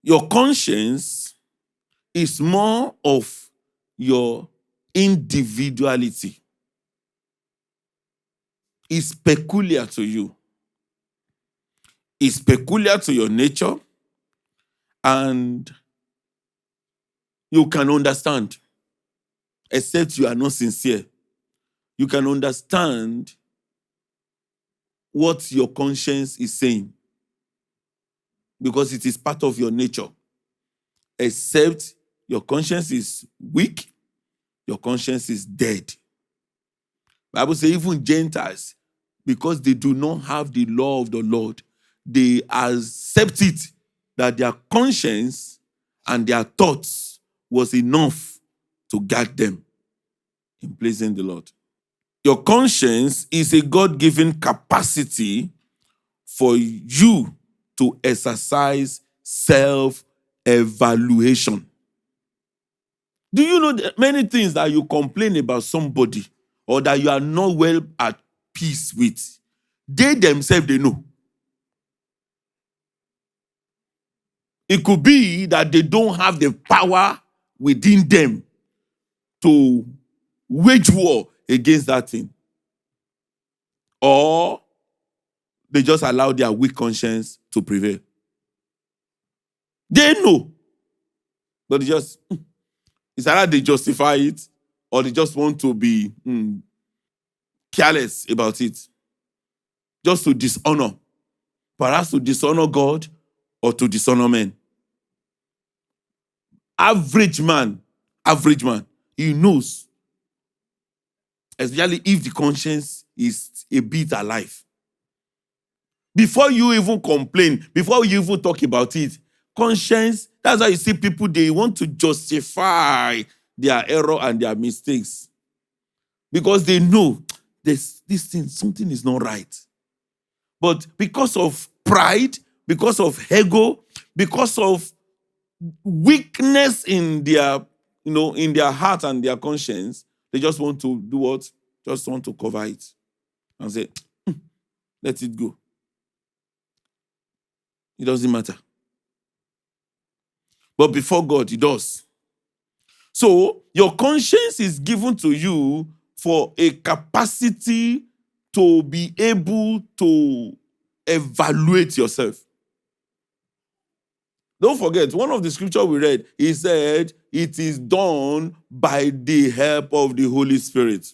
Your conscience is more of your individuality. It's peculiar to you. It's peculiar to your nature, and you can understand, except you are not sincere. You can understand what your conscience is saying because it is part of your nature. Except your conscience is weak, your conscience is dead. Bible says even Gentiles, because they do not have the law of the Lord, they accept it that their conscience and their thoughts was enough to guide them in pleasing the Lord. Your conscience is a God-given capacity for you to exercise self-evaluation. Do you know that many things that you complain about somebody or that you are not well at peace with, they themselves, they know. It could be that they don't have the power within them to wage war against that thing. Or they just allow their weak conscience to prevail. They know. But it's either they justify it or they just want to be careless about it. Just to dishonor. Perhaps to dishonor God or to dishonor men. Average man, he knows. Especially if the conscience is a bit alive. Before you even complain, before you even talk about it, conscience, that's why you see people, they want to justify their error and their mistakes. Because they know this thing, something is not right. But because of pride, because of ego, because of weakness in their, in their heart and their conscience, they just want to do what? Just want to cover it and say, let it go. It doesn't matter. But before God, it does. So your conscience is given to you for a capacity to be able to evaluate yourself. Don't forget, one of the scriptures we read, he said, it is done by the help of the Holy Spirit.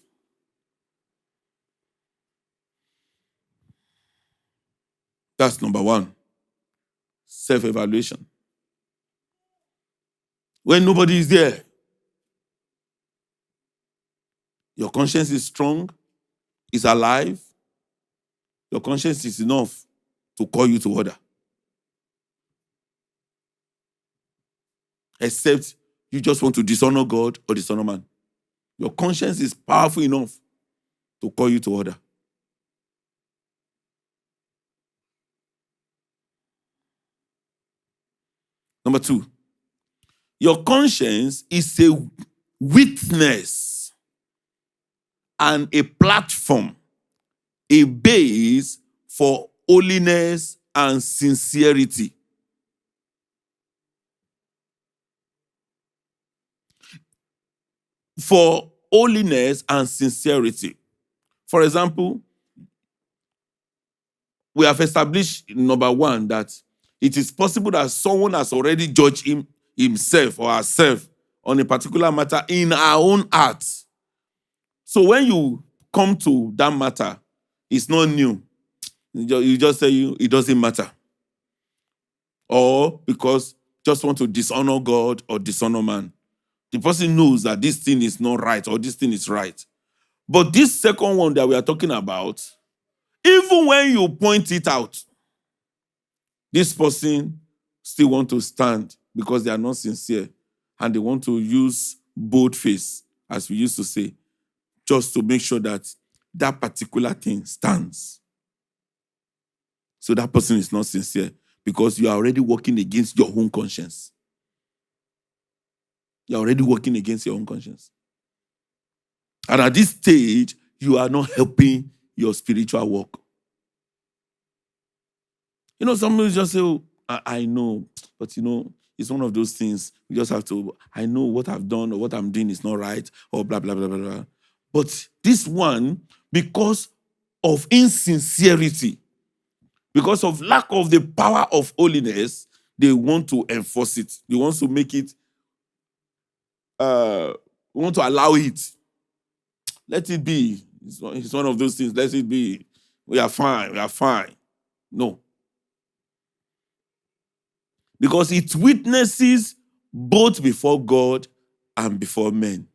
That's number one. Self-evaluation. When nobody is there, your conscience is strong, is alive. Your conscience is enough to call you to order. Except you just want to dishonor God or dishonor man. Your conscience is powerful enough to call you to order. Number two, your conscience is a witness and a platform, a base for holiness and sincerity. For holiness and sincerity. For example, we have established, number one, that it is possible that someone has already judged himself or herself on a particular matter in our own heart. So when you come to that matter, it's not new. You just say it doesn't matter. Or because just want to dishonor God or dishonor man. The person knows that this thing is not right or this thing is right. But this second one that we are talking about, even when you point it out, this person still want to stand because they are not sincere and they want to use bold face, as we used to say, just to make sure that that particular thing stands. So that person is not sincere because you are already working against your own conscience. You are already working against your own conscience. And at this stage, you are not helping your spiritual work. Somebody just say, oh, I know, but it's one of those things. We just have to, I know what I've done or what I'm doing is not right, or blah, blah, blah, blah, blah. But this one, because of insincerity, because of lack of the power of holiness, they want to enforce it. They want to make it, want to allow it. Let it be. It's one of those things. Let it be. We are fine. We are fine. No. Because it witnesses both before God and before men.